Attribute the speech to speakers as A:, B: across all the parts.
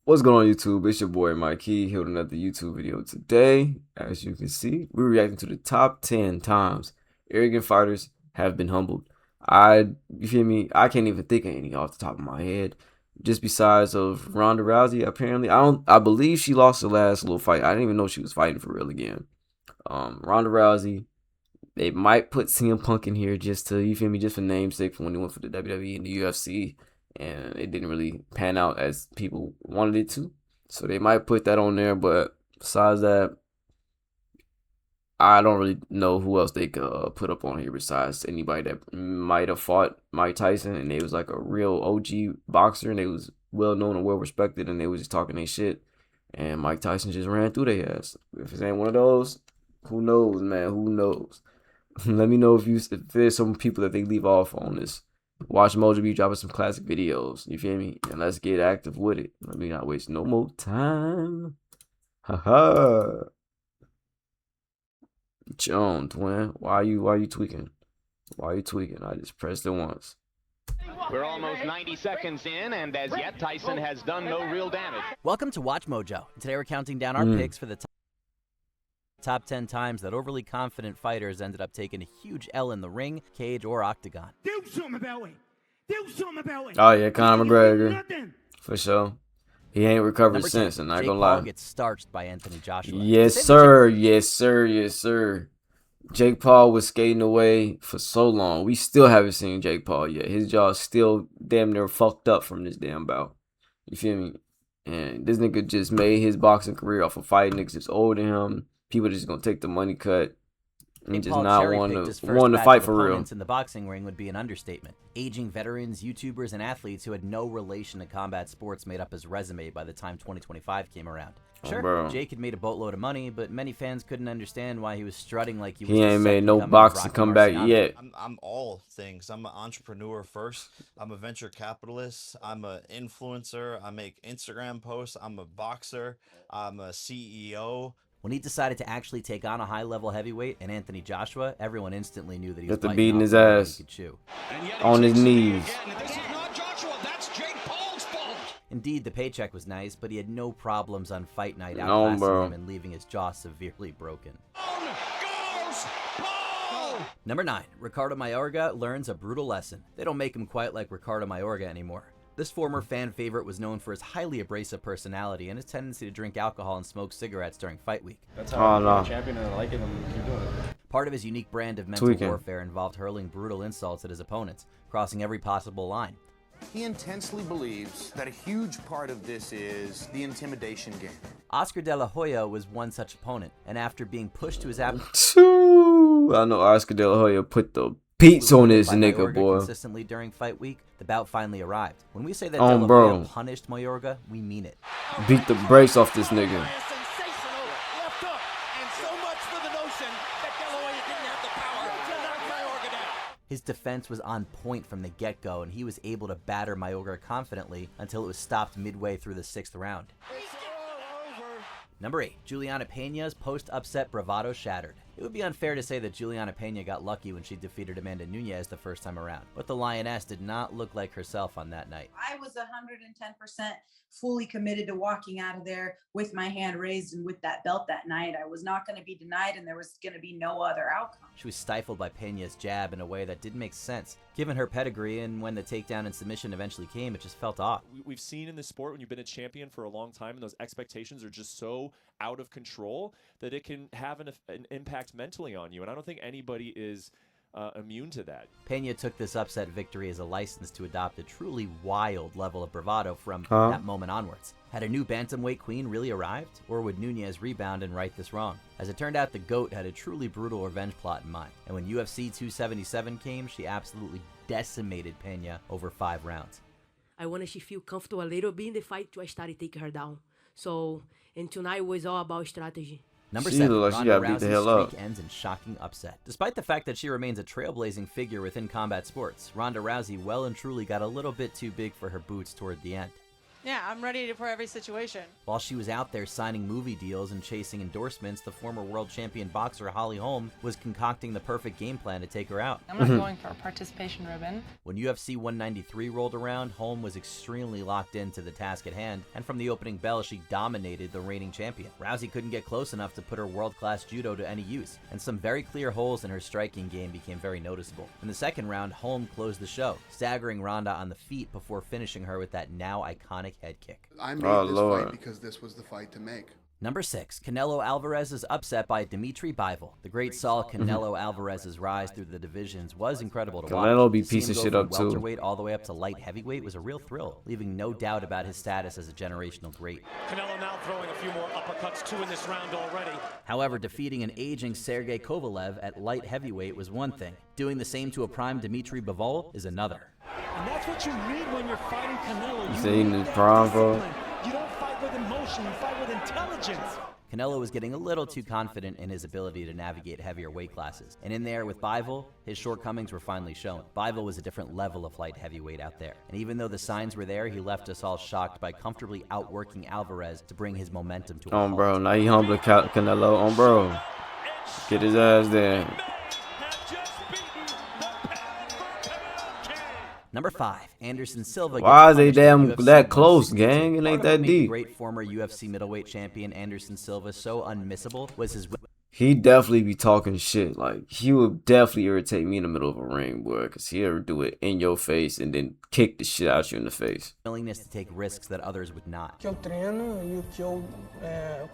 A: What's going on YouTube? It's your boy Mykeeey here with another YouTube video. Today, as you can see, we're reacting to the top 10 times arrogant fighters have been humbled. You feel me? I can't even think of any off the top of my head. Just besides of Ronda Rousey, apparently, I believe she lost the last little fight. I didn't even know she was fighting for real again. Ronda Rousey, they might put CM Punk in here just to, you feel me, just for namesake for when he went for the WWE and the UFC, and it didn't really pan out as people wanted it to. So they might put that on there, but besides that, I don't really know who else they could put up on here besides anybody that might have fought Mike Tyson and they was like a real OG boxer and they was well known and well respected and they was just talking their shit and Mike Tyson just ran through their ass. If it ain't one of those, who knows, man? Who knows? Let me know if there's some people that they leave off on this. Watch Mojo be dropping some classic videos. You feel me? And let's get active with it. Let me not waste no more time. Haha. Joan, twin. Why you tweaking? Why are you tweaking? I just pressed it once.
B: We're almost 90 seconds in, and as yet, Tyson has done no real damage.
C: Welcome to Watch Mojo. Today we're counting down our picks for the top 10 times that overly confident fighters ended up taking a huge L in the ring, cage, or octagon.
D: Do something about it. Do something about it.
A: Oh yeah, Conor McGregor. For sure. He ain't recovered
C: Number
A: since,
C: 10,
A: and not
C: Jake
A: gonna
C: Paul
A: lie.
C: gets starched by Anthony Joshua.
A: Yes, sir. Yes, sir. Yes, sir. Jake Paul was skating away for so long. We still haven't seen Jake Paul yet. His jaw's still damn near fucked up from this damn bout. You feel me? And this nigga just made his boxing career off of fighting niggas that's older than him. People just gonna take the money cut and just not want to fight for real.
C: In the boxing ring would be an understatement. Aging veterans, YouTubers, and athletes who had no relation to combat sports made up his resume by the time 2025 came around. Sure, Jake had made a boatload of money, but many fans couldn't understand why he was strutting like he was.
A: He ain't made no boxing comeback yet.
E: I'm all things. I'm an entrepreneur first. I'm a venture capitalist. I'm an influencer. I make Instagram posts. I'm a boxer. I'm a CEO.
C: When he decided to actually take on a high-level heavyweight and Anthony Joshua, everyone instantly knew that he was
A: beating his ass on his knees.
C: Indeed, the paycheck was nice, but he had no problems on fight night outclassing him and leaving his jaw severely broken. Number 9, Ricardo Mayorga learns a brutal lesson. They don't make him quite like Ricardo Mayorga anymore. This former fan favorite was known for his highly abrasive personality and his tendency to drink alcohol and smoke cigarettes during fight week.
F: That's how I'm a champion and I like it and keep doing it.
C: Part of his unique brand of mental warfare involved hurling brutal insults at his opponents, crossing every possible line.
G: He intensely believes that a huge part of this is the intimidation game.
C: Oscar De La Hoya was one such opponent, and after being pushed to his
A: I know Oscar De La Hoya put the beats on this nigga, boy.
C: Consistently during fight week, the bout finally arrived. When we say that De La Hoya punished Mayorga, we mean it.
A: Beat the brakes off this nigga.
C: His defense was on point from the get-go, and he was able to batter Mayorga confidently until it was stopped midway through the 6th round. Number 8, Juliana Pena's post-upset bravado shattered. It would be unfair to say that Juliana Pena got lucky when she defeated Amanda Nunes the first time around, but the Lioness did not look like herself on that night.
H: I was 110% fully committed to walking out of there with my hand raised and with that belt that night. I was not going to be denied, and there was going to be no other outcome.
C: She was stifled by Pena's jab in a way that didn't make sense, given her pedigree, and when the takedown and submission eventually came, it just felt off.
F: We've seen in this sport when you've been a champion for a long time and those expectations are just so out of control that it can have an impact mentally on you, and I don't think anybody is immune to that.
C: Pena took this upset victory as a license to adopt a truly wild level of bravado from that moment onwards. Had a new bantamweight queen really arrived, or would Nunes rebound and right this wrong? As it turned out, the GOAT had a truly brutal revenge plot in mind, and when UFC 277 came, she absolutely decimated Pena over 5 rounds.
I: I wanted to feel comfortable a little bit in the fight to I started taking her down. So, and tonight was all about strategy.
C: Number 7, Ronda Rousey's streak ends in shocking upset. Despite the fact that she remains a trailblazing figure within combat sports, Ronda Rousey well and truly got a little bit too big for her boots toward the end.
J: Yeah, I'm ready for every situation.
C: While she was out there signing movie deals and chasing endorsements, the former world champion boxer Holly Holm was concocting the perfect game plan to take her out.
J: I'm not going for a participation ribbon.
C: When UFC 193 rolled around, Holm was extremely locked into the task at hand, and from the opening bell, she dominated the reigning champion. Rousey couldn't get close enough to put her world-class judo to any use, and some very clear holes in her striking game became very noticeable. In the second round, Holm closed the show, staggering Ronda on the feet before finishing her with that now iconic head kick.
K: I made this fight because this was the fight to make.
C: Number 6, Canelo Alvarez is upset by Dimitri Bivol. The great saw Canelo Alvarez's rise through the divisions was incredible to watch.
A: Canelo be
C: To see
A: piece
C: him
A: of
C: go
A: shit
C: from
A: up too.
C: welterweight all the way up to light heavyweight was a real thrill, leaving no doubt about his status as a generational great.
L: Canelo now throwing a few more uppercuts, 2 in this round already.
C: However, defeating an aging Sergey Kovalev at light heavyweight was one thing. Doing the same to a prime Dimitri Bivol is another.
L: And that's what you need when you're fighting Canelo.
A: You seen his prime, bro?
L: You don't fight with emotion, you fight with intelligence.
C: Canelo was getting a little too confident in his ability to navigate heavier weight classes. And in there with Bivol, his shortcomings were finally shown. Bivol was a different level of light heavyweight out there. And even though the signs were there, he left us all shocked by comfortably outworking Alvarez to bring his momentum to a halt.
A: Bro, now he humbling Canelo. Bro. Get his ass there.
C: Number 5, Anderson Silva.
A: Why are they damn that close, gang? It ain't that
C: The
A: deep.
C: great former UFC middleweight champion Anderson Silva so unmissable was his
A: He definitely be talking shit. Like, he would definitely irritate me in the middle of a ring, boy, because he'll do it in your face and then kick the shit out you in the face.
C: willingness to take risks that others would not.
M: que eu treino e o que eu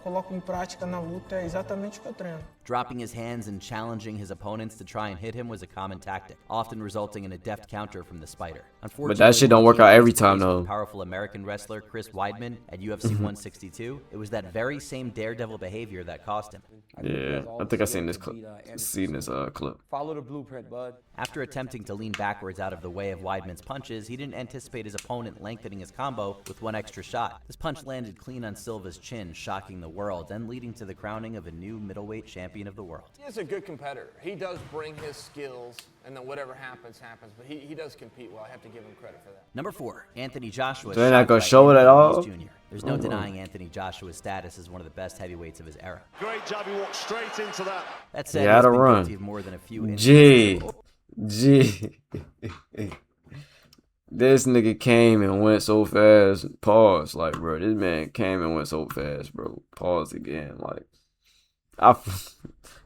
M: coloco em prática na luta é exatamente o que eu treino.
C: Dropping his hands and challenging his opponents to try and hit him was a common tactic, often resulting in a deft counter from the Spider.
A: But that shit don't work out every time, though.
C: Powerful American wrestler Chris Weidman at UFC 162, it was that very same daredevil behavior that cost him.
A: Yeah, I think I seen this clip. Clip.
N: Follow the blueprint, bud.
C: After attempting to lean backwards out of the way of Weidman's punches, he didn't anticipate his opponent lengthening his combo with one extra shot. This punch landed clean on Silva's chin, shocking the world and leading to the crowning of a new middleweight champion of the world.
N: He is a good competitor. He does bring his skills, and then whatever happens, happens. But he does compete well. I have to give him credit for that.
C: Number 4, Anthony Joshua.
A: They're not gonna show it at all?
C: Jr. There's no denying Anthony Joshua's status as one of the best heavyweights of his era.
L: Great job, he walked straight into that.
C: That said,
A: He had
C: he's
A: a
C: been
A: run.
C: guilty of more than a few
A: G. This nigga came and went so fast. Pause. Like, bro, this man came and went so fast, bro. Pause again. Like,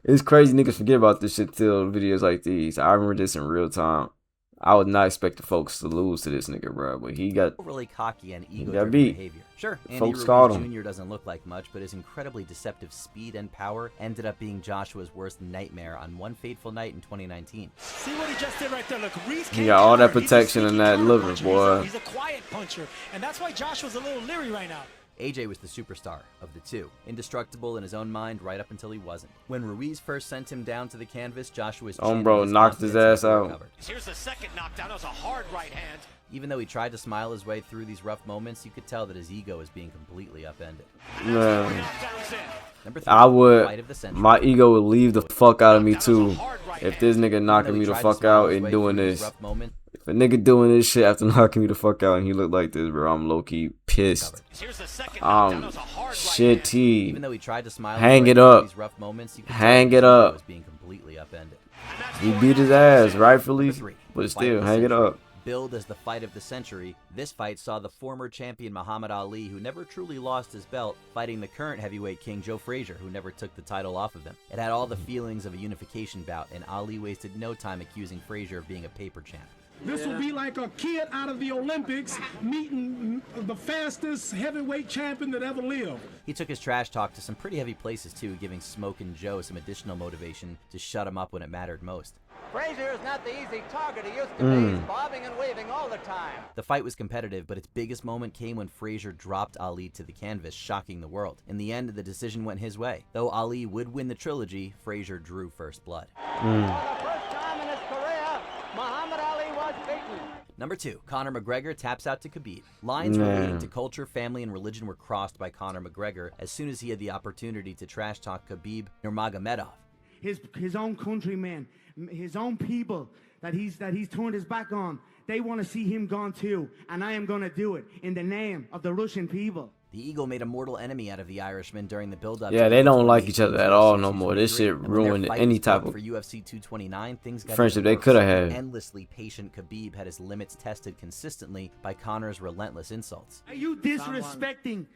A: it's crazy niggas forget about this shit till videos like these. I remember this in real time. I would not expect the folks to lose to this nigga, bro, but he got
C: overly cocky and
A: got
C: ego-driven
A: beat.
C: behavior. Sure, Andy
A: Folks
C: Ruiz
A: caught him.
C: Jr. doesn't look like much, but his incredibly deceptive speed and power ended up being Joshua's worst nightmare on one fateful night in 2019.
L: See what he just did right there. Look, Reese
A: He got all that protection in that liver, boy.
L: He's a quiet puncher, and that's why Joshua's a little leery right now.
C: AJ was the superstar of the two, indestructible in his own mind right up until he wasn't. When Ruiz first sent him down to the canvas, Joshua's chin
A: bro,
C: and
A: knocked his
C: confidence
A: ass out.
C: recovered.
L: Here's the second knockdown. That was a hard right hand.
C: Even though he tried to smile his way through these rough moments, you could tell that his ego was being completely upended.
A: Man,
C: Number 3,
A: I
C: fight
A: would,
C: of the century.
A: my ego would leave the fuck out of me too if this nigga knocking me the fuck out and doing this. If a nigga doing this shit after knocking me the fuck out and he look like this, bro, I'm low-key pissed. Shitty.
C: Even though he tried to smile
A: Hang
C: his
A: it
C: way through
A: up.
C: these rough moments, you could
A: Hang
C: tell
A: it
C: his ego
A: up.
C: was being completely upended.
A: He beat his ass, rightfully,
C: Number 3,
A: but
C: fight
A: still,
C: of the
A: hang it
C: century.
A: up.
C: Billed as the fight of the century, this fight saw the former champion Muhammad Ali, who never truly lost his belt, fighting the current heavyweight king Joe Frazier, who never took the title off of him. It had all the feelings of a unification bout, and Ali wasted no time accusing Frazier of being a paper champ.
D: This will be like a kid out of the Olympics meeting the fastest heavyweight champion that ever lived.
C: He took his trash talk to some pretty heavy places too, giving Smoke and Joe some additional motivation to shut him up when it mattered most.
O: Frazier is not the easy target he used to be. He's bobbing and weaving all the time.
C: The fight was competitive, but its biggest moment came when Frazier dropped Ali to the canvas, shocking the world. In the end, the decision went his way. Though Ali would win the trilogy, Frazier drew first blood.
O: For the first time in his career, Muhammad Ali was beaten.
C: Number 2, Conor McGregor taps out to Khabib. Lines relating to culture, family, and religion were crossed by Conor McGregor as soon as he had the opportunity to trash talk Khabib Nurmagomedov.
D: His own countrymen, his own people that he's turned his back on.
P: they want to see him gone too, and I am going to do it in the name of the Russian people.
C: The Eagle made a mortal enemy out of the Irishman during the build-up.
A: Yeah,
C: to
A: they don't like
C: 2018's
A: each other at all no
C: UFC
A: more. This
C: 223.
A: shit
C: And when their
A: ruined
C: fight
A: any
C: was
A: type
C: booked
A: of
C: for UFC 229, things got
A: friendship
C: even
A: they
C: worse.
A: coulda
C: The
A: had.
C: endlessly patient Khabib had his limits tested consistently by Conor's relentless insults.
P: Are you disrespecting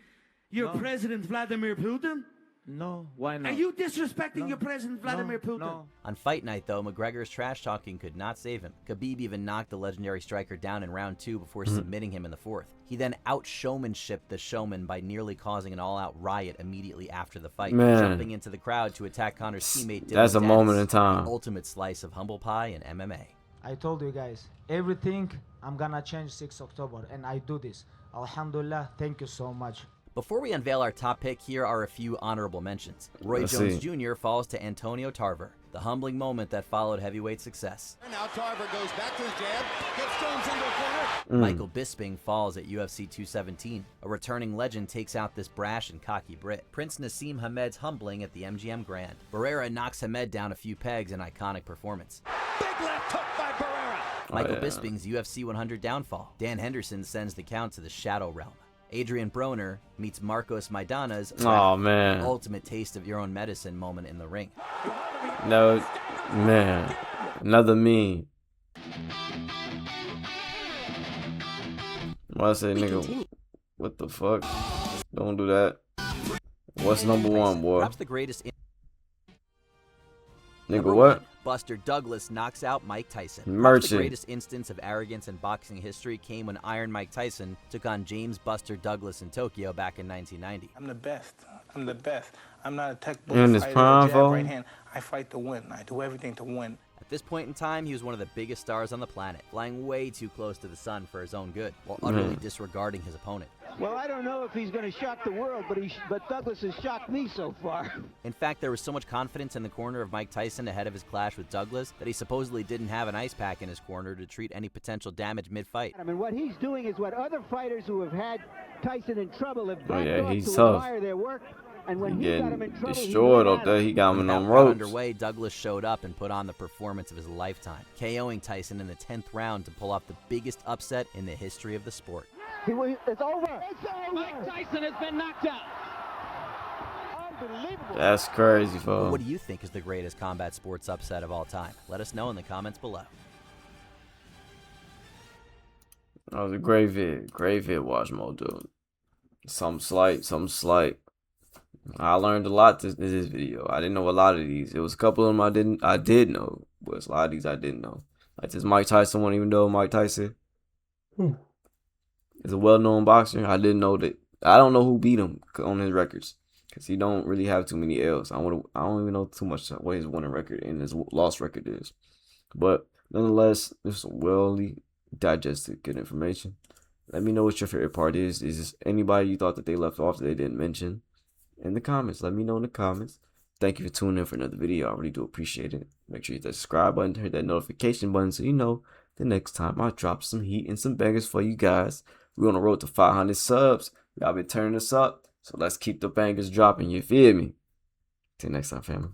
P: your president, Vladimir Putin?
Q: No, why not?
P: Are you disrespecting your president, Vladimir Putin?
Q: No.
C: On fight night, though, McGregor's trash-talking could not save him. Khabib even knocked the legendary striker down in round 2 before submitting him in the 4th. He then out-showmanshiped the showman by nearly causing an all-out riot immediately after the fight, jumping into the crowd to attack Conor's teammate Dylan
A: That's a
C: Dennis,
A: moment in time.
C: the ultimate slice of humble pie in MMA.
R: I told you guys, everything I'm gonna change 6 October, and I do this. Alhamdulillah, thank you so much.
C: Before we unveil our top pick, here are a few honorable mentions. Roy Jones Jr. falls to Antonio Tarver, the humbling moment that followed heavyweight success.
S: And now Tarver goes back to the jab, gets Jones into a corner.
C: Michael Bisping falls at UFC 217. A returning legend takes out this brash and cocky Brit. Prince Nassim Hamed's humbling at the MGM Grand. Barrera knocks Hamed down a few pegs in iconic performance.
L: Big left hook by Barrera.
C: Michael Bisping's UFC 100 downfall. Dan Henderson sends the count to the Shadow Realm. Adrian Broner meets Marcos Maidana's ultimate taste of your own medicine moment in the ring.
A: No, man. Another meme. Why I say, nigga, what the fuck? Don't do that. What's number 1, boy?
C: Perhaps the greatest.
A: Nigga, what?
C: Buster Douglas knocks out Mike Tyson.
A: Merchant.
C: The greatest instance of arrogance in boxing history came when Iron Mike Tyson took on James Buster Douglas in Tokyo back in 1990.
M: I'm the best. I'm the best. I'm not a
A: In his
M: technical
A: prime,
M: fighter, jab,
A: bro.
M: right hand. I fight to win. I do everything to win.
C: At this point in time, he was one of the biggest stars on the planet, flying way too close to the sun for his own good, while utterly disregarding his opponent.
O: Well, I don't know if he's going to shock the world, but Douglas has shocked me so far.
C: In fact, there was so much confidence in the corner of Mike Tyson ahead of his clash with Douglas that he supposedly didn't have an ice pack in his corner to treat any potential damage mid-fight.
O: I mean, what he's doing is what other fighters who have had Tyson in trouble have
A: Oh, yeah,
O: backed
A: he's
O: off to
A: tough.
O: admire their work. And when he got him in trouble,
A: destroyed up there. He got him on
C: Got
A: ropes.
C: underway, Douglas showed up and put on the performance of his lifetime, KOing Tyson in the 10th round to pull off the biggest upset in the history of the sport.
O: It's over. It's over.
L: Mike Tyson has been knocked out.
O: Unbelievable.
A: That's crazy, folks.
C: What do you think is the greatest combat sports upset of all time? Let us know in the comments below.
A: That was a great vid. Great vid watch mode, dude. Something slight. I learned a lot this video. I didn't know a lot of these. It was a couple of them I did know, but a lot of these I didn't know. Like this Mike Tyson one, even though Mike Tyson is a well-known boxer, I didn't know that. I don't know who beat him on his records because he don't really have too many L's. I don't even know too much what his winning record and his loss record is. But nonetheless, this is well digested, good information. Let me know what your favorite part is. Is this anybody you thought that they left off that they didn't mention? In the comments. Let me know in the comments. Thank you for tuning in for another video. I really do appreciate it. Make sure you hit that subscribe button, hit that notification button so you know the next time I drop some heat and some bangers for you guys. We're on the road to 500 subs. Y'all been turning us up. So let's keep the bangers dropping. You feel me? Till next time, family.